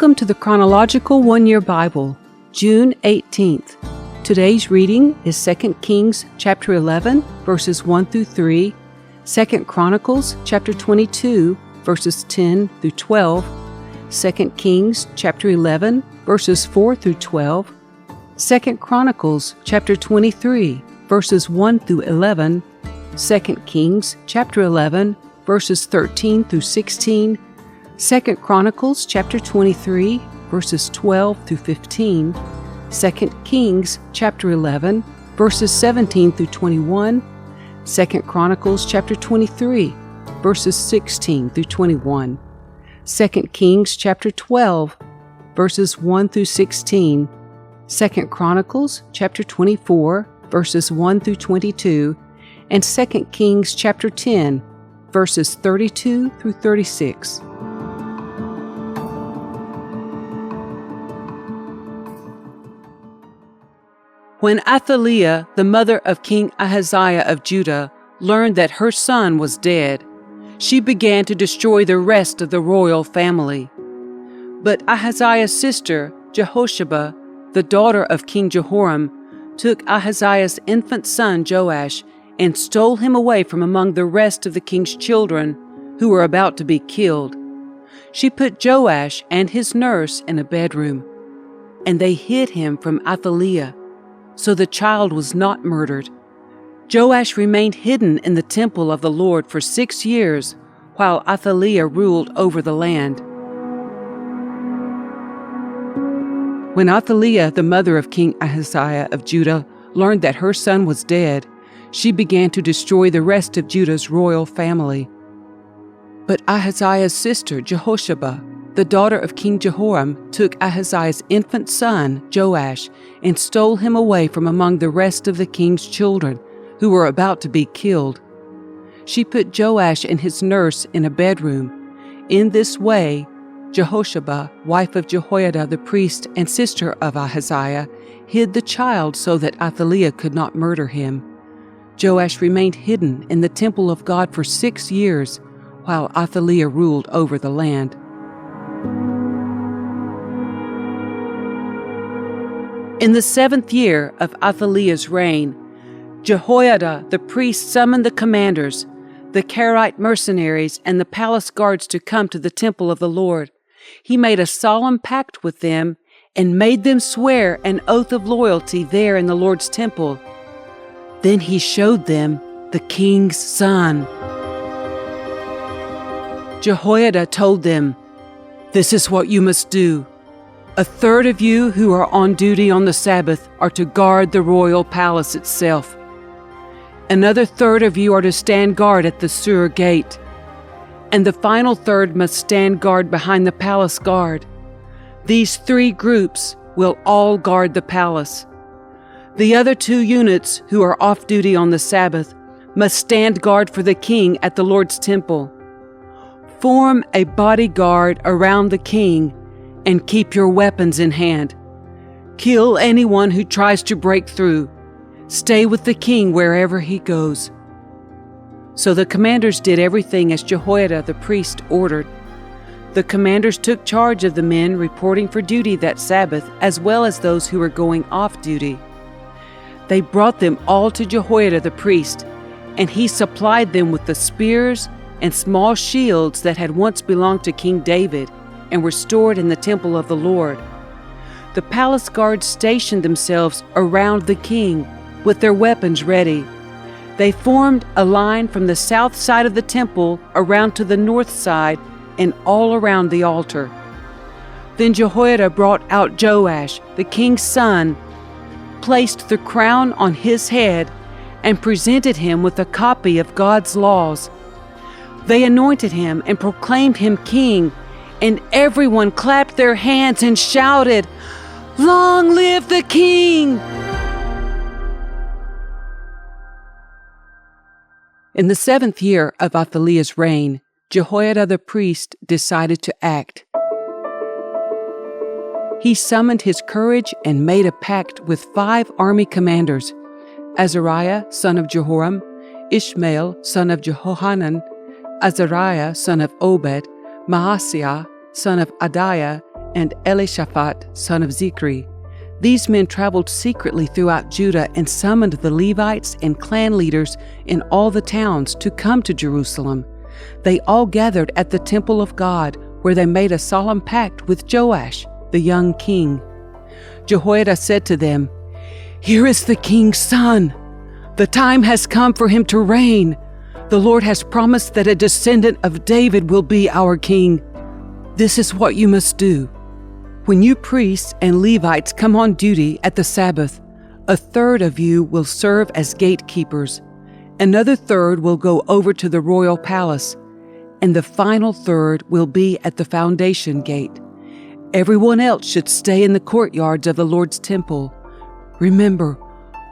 Welcome to the Chronological One-Year Bible, June 18th. Today's reading is 2 Kings chapter 11, verses 1 through 3, 2 Chronicles chapter 22, verses 10 through 12, 2 Kings chapter 11, verses 4 through 12, 2 Chronicles chapter 23, verses 1 through 11, 2 Kings chapter 11, verses 13 through 16, 2 Chronicles chapter 23, verses 12 through 15, 2 Kings chapter 11, verses 17 through 21, 2 Chronicles chapter 23, verses 16 through 21, 2 Kings chapter 12, verses 1 through 16, 2 Chronicles chapter 24, verses 1 through 22, and 2 Kings chapter 10, verses 32 through 36. When Athaliah, the mother of King Ahaziah of Judah, learned that her son was dead, she began to destroy the rest of the royal family. But Ahaziah's sister, Jehosheba, the daughter of King Jehoram, took Ahaziah's infant son Joash and stole him away from among the rest of the king's children who were about to be killed. She put Joash and his nurse in a bedroom, and they hid him from Athaliah, so the child was not murdered. Joash remained hidden in the temple of the Lord for 6 years, while Athaliah ruled over the land. When Athaliah, the mother of King Ahaziah of Judah, learned that her son was dead, she began to destroy the rest of Judah's royal family. But Ahaziah's sister, Jehosheba, the daughter of King Jehoram, took Ahaziah's infant son, Joash, and stole him away from among the rest of the king's children who were about to be killed. She put Joash and his nurse in a bedroom. In this way, Jehosheba, wife of Jehoiada the priest and sister of Ahaziah, hid the child so that Athaliah could not murder him. Joash remained hidden in the temple of God for 6 years, while Athaliah ruled over the land. In the 7th year of Athaliah's reign, Jehoiada the priest summoned the commanders, the Karaite mercenaries, and the palace guards to come to the temple of the Lord. He made a solemn pact with them and made them swear an oath of loyalty there in the Lord's temple. Then he showed them the king's son. Jehoiada told them, "This is what you must do. A third of you who are on duty on the Sabbath are to guard the royal palace itself. Another third of you are to stand guard at the Sur gate. And the final third must stand guard behind the palace guard. These 3 groups will all guard the palace. The other 2 units who are off duty on the Sabbath must stand guard for the king at the Lord's temple. Form a bodyguard around the king and keep your weapons in hand. Kill anyone who tries to break through. Stay with the king wherever he goes." So the commanders did everything as Jehoiada the priest ordered. The commanders took charge of the men reporting for duty that Sabbath, as well as those who were going off duty. They brought them all to Jehoiada the priest, and he supplied them with the spears and small shields that had once belonged to King David and were stored in the temple of the Lord. The palace guards stationed themselves around the king with their weapons ready. They formed a line from the south side of the temple around to the north side and all around the altar. Then Jehoiada brought out Joash, the king's son, placed the crown on his head, and presented him with a copy of God's laws. They anointed him and proclaimed him king, and everyone clapped their hands and shouted, "Long live the king!" In the 7th year of Athaliah's reign, Jehoiada the priest decided to act. He summoned his courage and made a pact with 5 army commanders: Azariah, son of Jehoram, Ishmael, son of Jehohanan, Azariah, son of Obed, Maaseiah, son of Adaiah, and Elishaphat, son of Zikri. These men traveled secretly throughout Judah and summoned the Levites and clan leaders in all the towns to come to Jerusalem. They all gathered at the temple of God, where they made a solemn pact with Joash, the young king. Jehoiada said to them, "Here is the king's son. The time has come for him to reign. The Lord has promised that a descendant of David will be our king. This is what you must do. When you priests and Levites come on duty at the Sabbath, a third of you will serve as gatekeepers. Another third will go over to the royal palace, and the final third will be at the foundation gate. Everyone else should stay in the courtyards of the Lord's temple. Remember,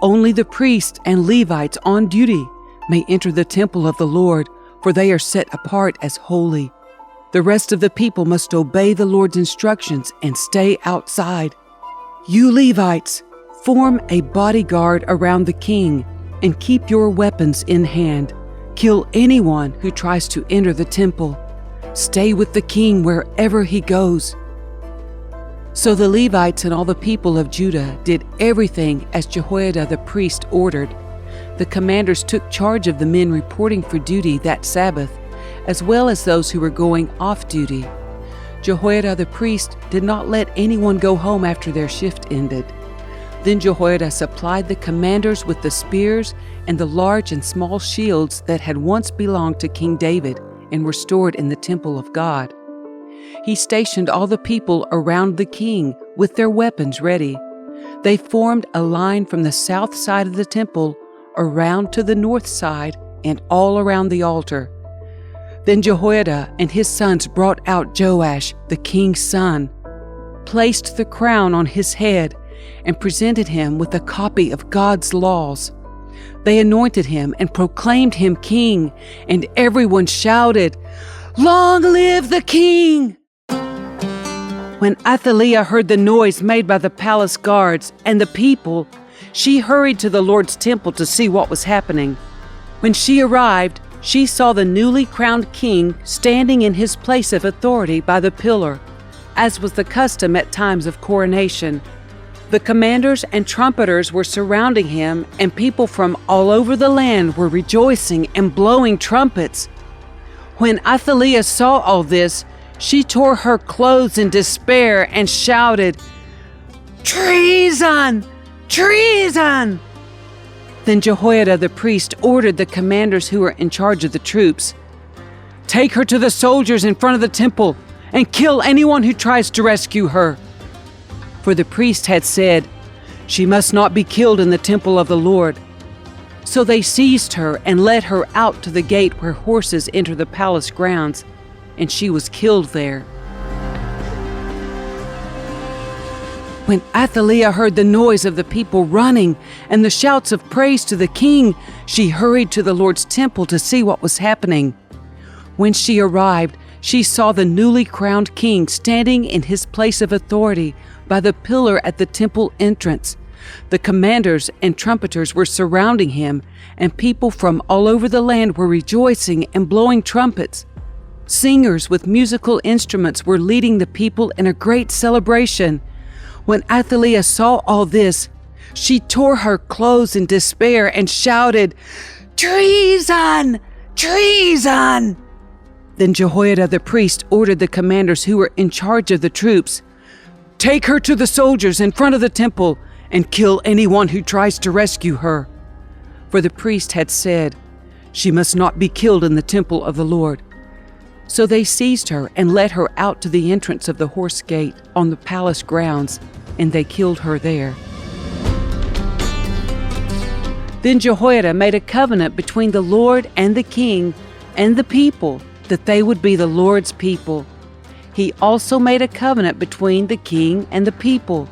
only the priests and Levites on duty may enter the temple of the Lord, for they are set apart as holy. The rest of the people must obey the Lord's instructions and stay outside. You Levites, form a bodyguard around the king and keep your weapons in hand. Kill anyone who tries to enter the temple. Stay with the king wherever he goes." So the Levites and all the people of Judah did everything as Jehoiada the priest ordered. The commanders took charge of the men reporting for duty that Sabbath, as well as those who were going off duty. Jehoiada the priest did not let anyone go home after their shift ended. Then Jehoiada supplied the commanders with the spears and the large and small shields that had once belonged to King David and were stored in the temple of God. He stationed all the people around the king with their weapons ready. They formed a line from the south side of the temple around to the north side and all around the altar. Then Jehoiada and his sons brought out Joash, the king's son, placed the crown on his head, and presented him with a copy of God's laws. They anointed him and proclaimed him king, and everyone shouted, "Long live the king!" When Athaliah heard the noise made by the palace guards and the people, she hurried to the Lord's temple to see what was happening. When she arrived, she saw the newly crowned king standing in his place of authority by the pillar, as was the custom at times of coronation. The commanders and trumpeters were surrounding him, and people from all over the land were rejoicing and blowing trumpets. When Athaliah saw all this, she tore her clothes in despair and shouted, "Treason! Treason!" Then Jehoiada the priest ordered the commanders who were in charge of the troops, "Take her to the soldiers in front of the temple and kill anyone who tries to rescue her." For the priest had said, "She must not be killed in the temple of the Lord." So they seized her and led her out to the gate where horses enter the palace grounds, and she was killed there. When Athaliah heard the noise of the people running and the shouts of praise to the king, she hurried to the Lord's temple to see what was happening. When she arrived, she saw the newly crowned king standing in his place of authority by the pillar at the temple entrance. The commanders and trumpeters were surrounding him, and people from all over the land were rejoicing and blowing trumpets. Singers with musical instruments were leading the people in a great celebration. When Athaliah saw all this, she tore her clothes in despair and shouted, "Treason! Treason!" Then Jehoiada the priest ordered the commanders who were in charge of the troops, "Take her to the soldiers in front of the temple and kill anyone who tries to rescue her." For the priest had said, "She must not be killed in the temple of the Lord." So they seized her and led her out to the entrance of the horse gate on the palace grounds, and they killed her there. Then Jehoiada made a covenant between the Lord and the king and the people that they would be the Lord's people. He also made a covenant between the king and the people.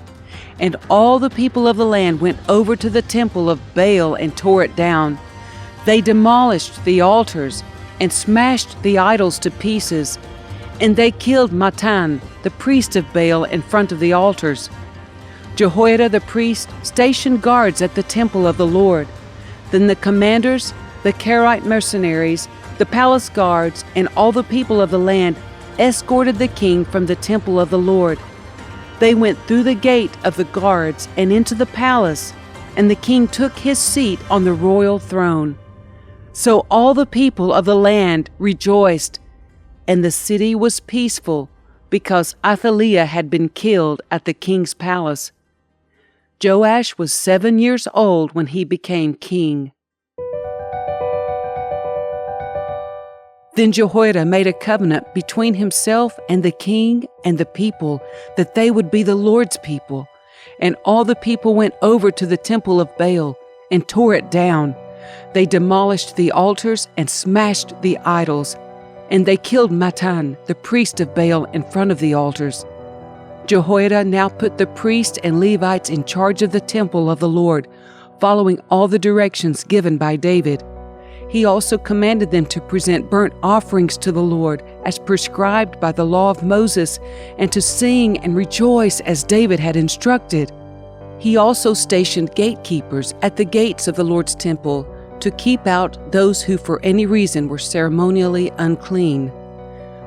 And all the people of the land went over to the temple of Baal and tore it down. They demolished the altars and smashed the idols to pieces. And they killed Mattan, the priest of Baal, in front of the altars. Jehoiada the priest stationed guards at the temple of the Lord. Then the commanders, the Karaite mercenaries, the palace guards, and all the people of the land escorted the king from the temple of the Lord They went through the gate of the guards and into the palace, and the king took his seat on the royal throne. So all the people of the land rejoiced, and the city was peaceful, because Athaliah had been killed at the king's palace. Joash was 7 years old when he became king. Then Jehoiada made a covenant between himself and the king and the people that they would be the Lord's people. And all the people went over to the temple of Baal and tore it down. They demolished the altars and smashed the idols. And they killed Mattan, the priest of Baal, in front of the altars. Jehoiada now put the priests and Levites in charge of the temple of the Lord, following all the directions given by David. He also commanded them to present burnt offerings to the Lord, as prescribed by the law of Moses, and to sing and rejoice as David had instructed. He also stationed gatekeepers at the gates of the Lord's temple to keep out those who for any reason were ceremonially unclean.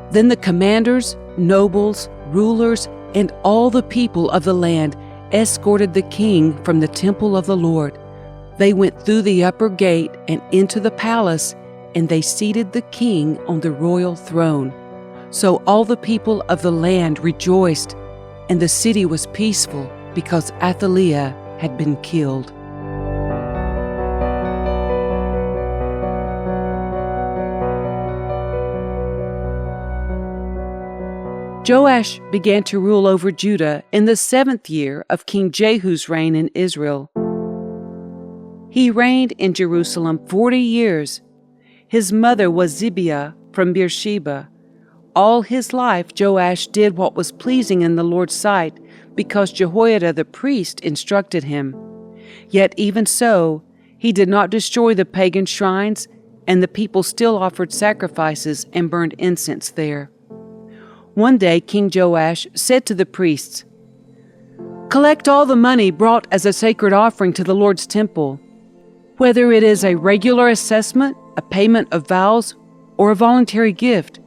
Then the commanders, nobles, rulers, and all the people of the land escorted the king from the temple of the Lord. They went through the upper gate and into the palace, and they seated the king on the royal throne. So all the people of the land rejoiced, and the city was peaceful because Athaliah had been killed. Joash began to rule over Judah in the 7th year of King Jehu's reign in Israel. He reigned in Jerusalem 40 years. His mother was Zibiah from Beersheba. All his life Joash did what was pleasing in the Lord's sight, because Jehoiada the priest instructed him. Yet even so, he did not destroy the pagan shrines, and the people still offered sacrifices and burned incense there. One day King Joash said to the priests, "Collect all the money brought as a sacred offering to the Lord's temple. Whether it is a regular assessment, a payment of vows, or a voluntary gift,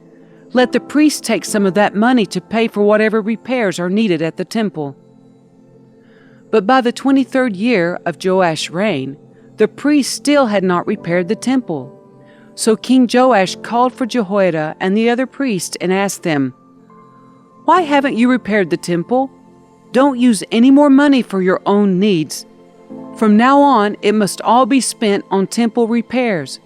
let the priests take some of that money to pay for whatever repairs are needed at the temple." But by the 23rd year of Joash's reign, the priests still had not repaired the temple. So King Joash called for Jehoiada and the other priests and asked them, "Why haven't you repaired the temple? Don't use any more money for your own needs. From now on, it must all be spent on temple repairs."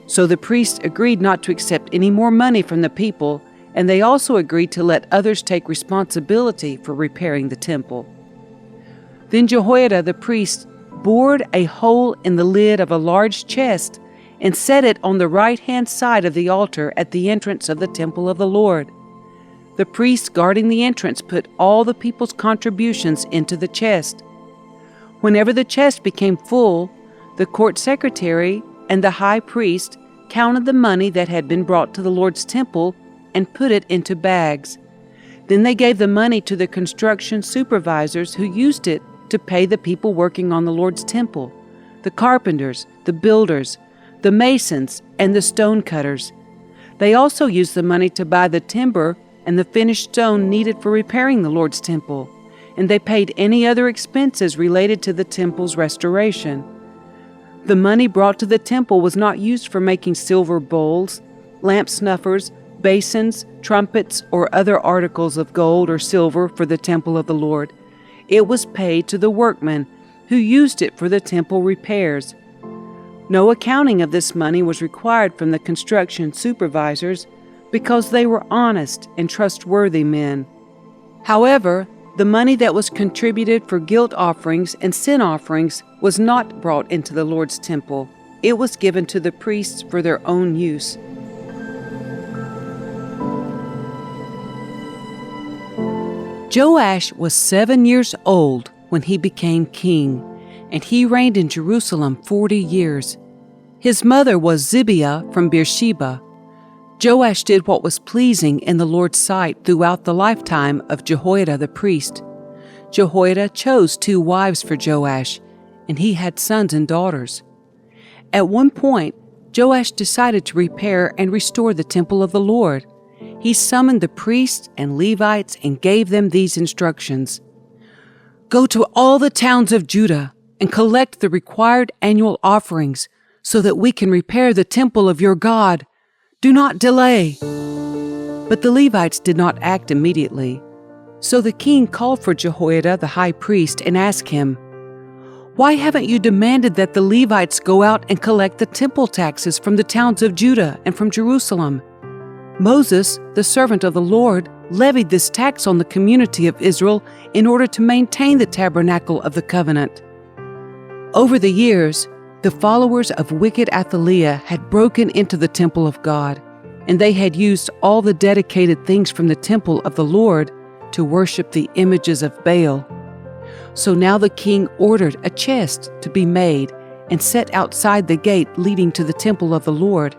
So the priests agreed not to accept any more money from the people, and they also agreed to let others take responsibility for repairing the temple. Then Jehoiada the priest bored a hole in the lid of a large chest and set it on the right-hand side of the altar at the entrance of the temple of the Lord. The priests guarding the entrance put all the people's contributions into the chest. Whenever the chest became full, the court secretary and the high priest counted the money that had been brought to the Lord's temple and put it into bags. Then they gave the money to the construction supervisors who used it to pay the people working on the Lord's temple, the carpenters, the builders, the masons, and the stone cutters. They also used the money to buy the timber and the finished stone needed for repairing the Lord's temple, and they paid any other expenses related to the temple's restoration. The money brought to the temple was not used for making silver bowls, lamp snuffers, basins, trumpets, or other articles of gold or silver for the temple of the Lord. It was paid to the workmen who used it for the temple repairs. No accounting of this money was required from the construction supervisors because they were honest and trustworthy men. However, the money that was contributed for guilt offerings and sin offerings was not brought into the Lord's temple. It was given to the priests for their own use. Joash was 7 years old when he became king, and he reigned in Jerusalem 40 years. His mother was Zibiah from Beersheba. Joash did what was pleasing in the Lord's sight throughout the lifetime of Jehoiada the priest. Jehoiada chose 2 wives for Joash, and he had sons and daughters. At one point, Joash decided to repair and restore the temple of the Lord. he summoned the priests and Levites and gave them these instructions. Go to all the towns of Judah and collect the required annual offerings so that we can repair the temple of your God. Do not delay. But the Levites did not act immediately. So the king called for Jehoiada the high priest and asked him, Why haven't you demanded that the Levites go out and collect the temple taxes from the towns of Judah and from Jerusalem? Moses, the servant of the Lord, levied this tax on the community of Israel in order to maintain the tabernacle of the covenant. Over the years, the followers of wicked Athaliah had broken into the temple of God, and they had used all the dedicated things from the temple of the Lord to worship the images of Baal. So now the king ordered a chest to be made and set outside the gate leading to the temple of the Lord.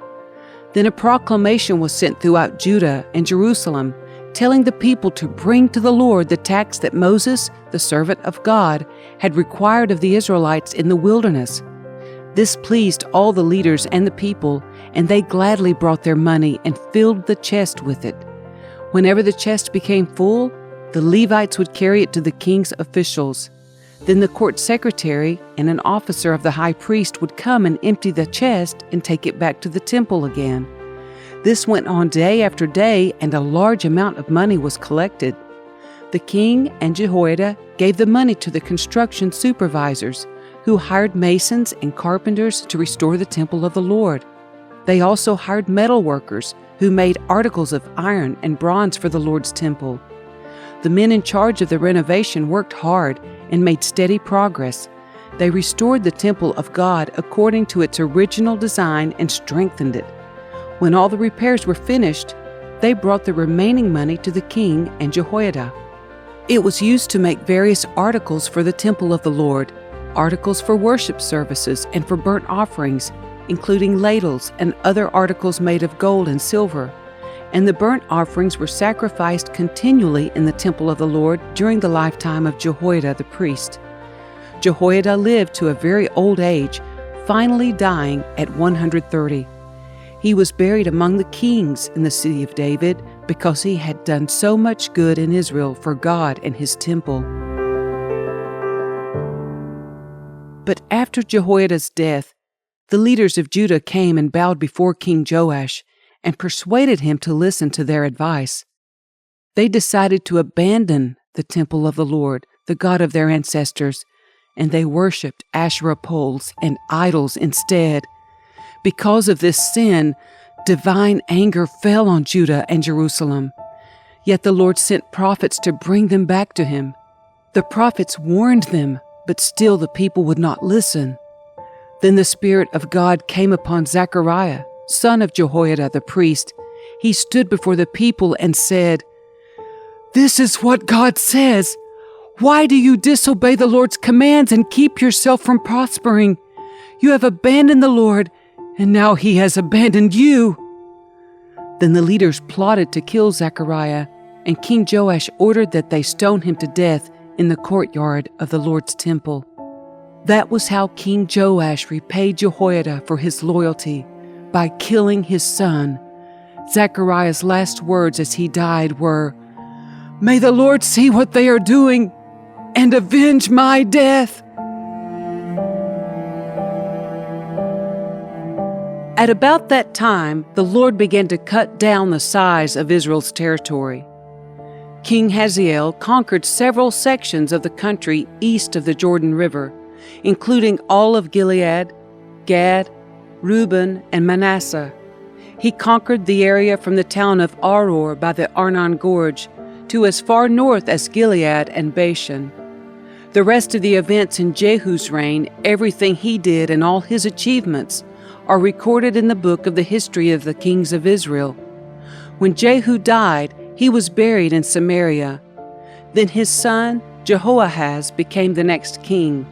Then a proclamation was sent throughout Judah and Jerusalem, telling the people to bring to the Lord the tax that Moses, the servant of God, had required of the Israelites in the wilderness. This pleased all the leaders and the people, and they gladly brought their money and filled the chest with it. Whenever the chest became full, the Levites would carry it to the king's officials. Then the court secretary and an officer of the high priest would come and empty the chest and take it back to the temple again. This went on day after day, and a large amount of money was collected. The king and Jehoiada gave the money to the construction supervisors, who hired masons and carpenters to restore the temple of the Lord. They also hired metal workers who made articles of iron and bronze for the Lord's temple. The men in charge of the renovation worked hard and made steady progress. They restored the temple of God according to its original design and strengthened it. When all the repairs were finished, they brought the remaining money to the king and Jehoiada. It was used to make various articles for the temple of the Lord, articles for worship services and for burnt offerings, including ladles and other articles made of gold and silver. And the burnt offerings were sacrificed continually in the temple of the Lord during the lifetime of Jehoiada the priest. Jehoiada lived to a very old age, finally dying at 130. He was buried among the kings in the city of David because he had done so much good in Israel for God and his temple. But after Jehoiada's death, the leaders of Judah came and bowed before King Joash and persuaded him to listen to their advice. They decided to abandon the temple of the Lord, the God of their ancestors, and they worshipped Asherah poles and idols instead. Because of this sin, divine anger fell on Judah and Jerusalem. Yet the Lord sent prophets to bring them back to him. The prophets warned them, but still the people would not listen. Then the Spirit of God came upon Zechariah, son of Jehoiada the priest. He stood before the people and said, "This is what God says. Why do you disobey the Lord's commands and keep yourself from prospering? You have abandoned the Lord, and now he has abandoned you." Then the leaders plotted to kill Zechariah, and King Joash ordered that they stone him to death in the courtyard of the Lord's temple. That was how King Joash repaid Jehoiada for his loyalty, by killing his son. Zechariah's last words as he died were, "May the Lord see what they are doing and avenge my death." At about that time, the Lord began to cut down the size of Israel's territory. King Hazael conquered several sections of the country east of the Jordan River, including all of Gilead, Gad, Reuben, and Manasseh. He conquered the area from the town of Aroer by the Arnon Gorge to as far north as Gilead and Bashan. The rest of the events in Jehu's reign, everything he did and all his achievements, are recorded in the book of the history of the kings of Israel. When Jehu died, he was buried in Samaria. Then his son Jehoahaz became the next king.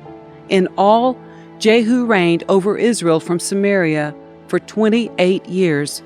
In all, Jehu reigned over Israel from Samaria for 28 years.